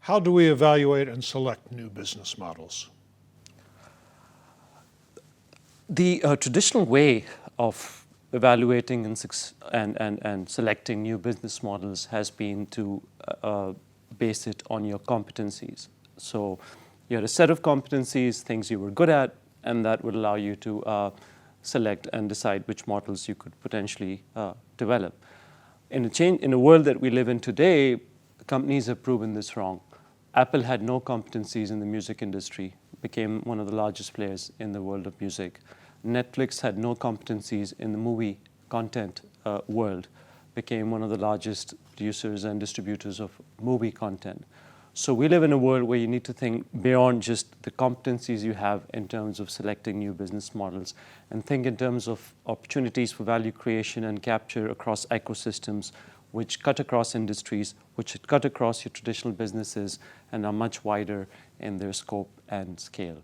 How do we evaluate and select new business models? The traditional way of evaluating and selecting new business models has been to base it on your competencies. So you had a set of competencies, things you were good at, and that would allow you to select and decide which models you could potentially develop. In a world that we live in today, companies have proven this wrong. Apple had no competencies in the music industry, became one of the largest players in the world of music. Netflix had no competencies in the movie content world, became one of the largest producers and distributors of movie content. So we live in a world where you need to think beyond just the competencies you have in terms of selecting new business models, and think in terms of opportunities for value creation and capture across ecosystems which cut across industries, which cut across your traditional businesses and are much wider in their scope and scale.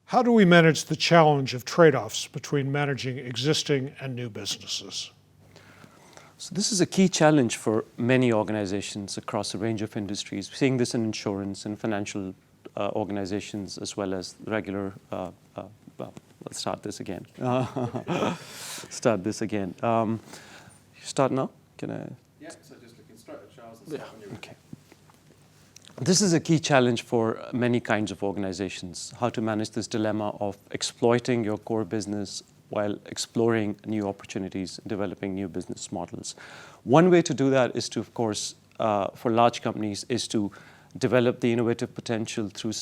How do we manage the challenge of trade-offs between managing existing and new businesses? So this is a key challenge for many organizations across a range of industries. We're seeing this in insurance and financial organizations, as well as regular, let's start this again. Start this again. Start now? Can I? Yeah, so just looking straight at Charles and start when you're ready. Okay. This is a key challenge for many kinds of organizations, how to manage this dilemma of exploiting your core business while exploring new opportunities, developing new business models. One way to do that is to, of course, for large companies, is to develop the innovative potential through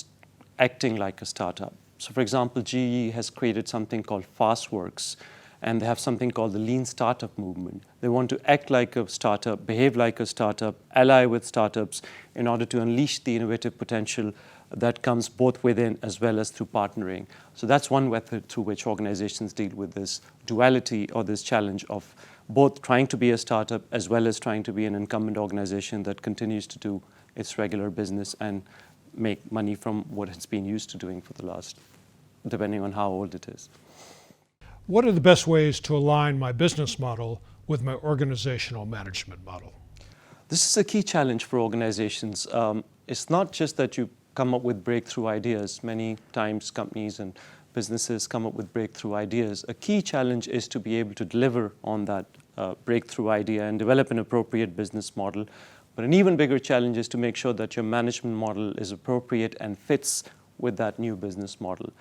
acting like a startup. So for example, GE has created something called FastWorks, and they have something called the Lean Startup Movement. They want to act like a startup, behave like a startup, ally with startups in order to unleash the innovative potential that comes both within as well as through partnering. So that's one method through which organizations deal with this duality or this challenge of both trying to be a startup as well as trying to be an incumbent organization that continues to do its regular business and make money from what it's been used to doing for the last, depending on how old it is. What are the best ways to align my business model with my organizational management model? This is a key challenge for organizations. It's not just that you come up with breakthrough ideas. Many times companies and businesses come up with breakthrough ideas. A key challenge is to be able to deliver on that breakthrough idea and develop an appropriate business model. But an even bigger challenge is to make sure that your management model is appropriate and fits with that new business model.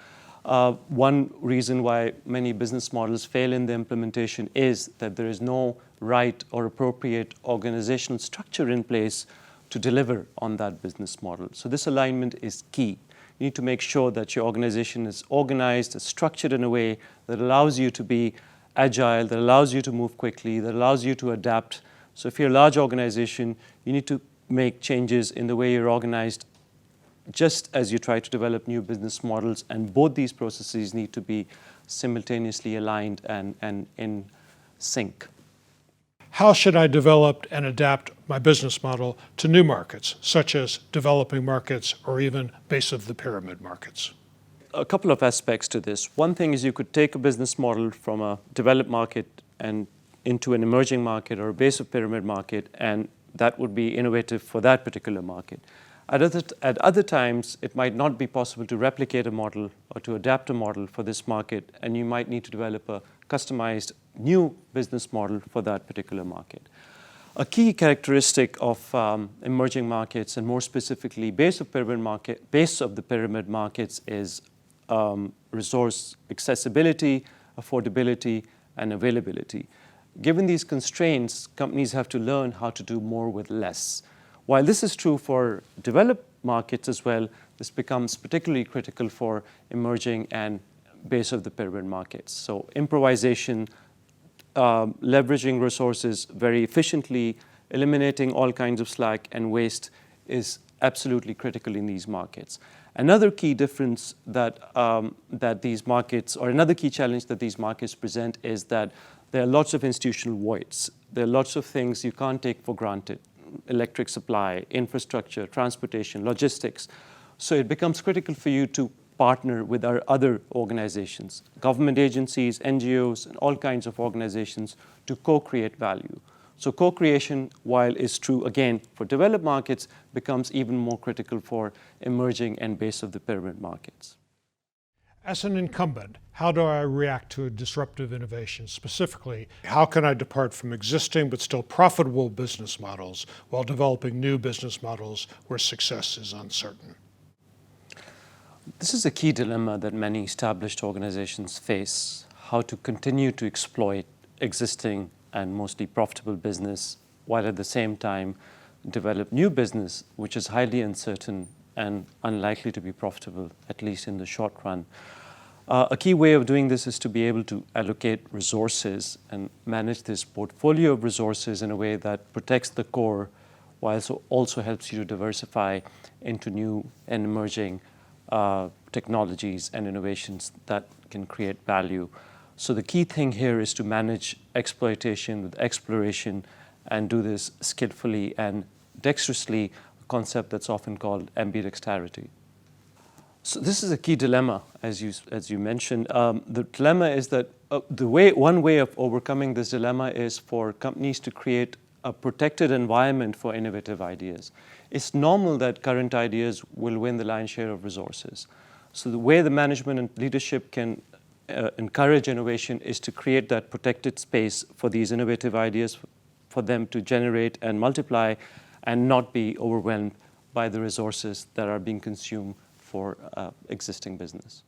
One reason why many business models fail in the implementation is that there is no right or appropriate organizational structure in place to deliver on that business model. So this alignment is key. You need to make sure that your organization is organized, is structured in a way that allows you to be agile, that allows you to move quickly, that allows you to adapt. So if you're a large organization, you need to make changes in the way you're organized just as you try to develop new business models, and both these processes need to be simultaneously aligned and in sync. How should I develop and adapt my business model to new markets, such as developing markets or even base of the pyramid markets? A couple of aspects to this. One thing is you could take a business model from a developed market and into an emerging market or a base of pyramid market, and that would be innovative for that particular market. At other times, it might not be possible to replicate a model or to adapt a model for this market, and you might need to develop a customized new business model for that particular market. A key characteristic of emerging markets, and more specifically base of the pyramid markets, is resource accessibility, affordability, and availability. Given these constraints, companies have to learn how to do more with less. While this is true for developed markets as well, this becomes particularly critical for emerging and base of the pyramid markets. So improvisation, leveraging resources very efficiently, eliminating all kinds of slack and waste is absolutely critical in these markets. Another key difference that these markets, or another key challenge that these markets present, is that there are lots of institutional voids. There are lots of things you can't take for granted. Electric supply, infrastructure, transportation, logistics. So it becomes critical for you to partner with our other organizations, government agencies, NGOs, and all kinds of organizations to co-create value. So co-creation, while is true again for developed markets, becomes even more critical for emerging and base of the pyramid markets. As an incumbent, how do I react to a disruptive innovation? Specifically, how can I depart from existing but still profitable business models while developing new business models where success is uncertain? This is a key dilemma that many established organizations face: how to continue to exploit existing and mostly profitable business while at the same time develop new business which is highly uncertain and unlikely to be profitable, at least in the short run. A key way of doing this is to be able to allocate resources and manage this portfolio of resources in a way that protects the core while also helps you to diversify into new and emerging technologies and innovations that can create value. So the key thing here is to manage exploitation with exploration and do this skillfully and dexterously, a concept that's often called ambidexterity. So this is a key dilemma, as you mentioned. The dilemma is that one way of overcoming this dilemma is for companies to create a protected environment for innovative ideas. It's normal that current ideas will win the lion's share of resources. So the way the management and leadership can encourage innovation is to create that protected space for these innovative ideas, for them to generate and multiply and not be overwhelmed by the resources that are being consumed for existing business.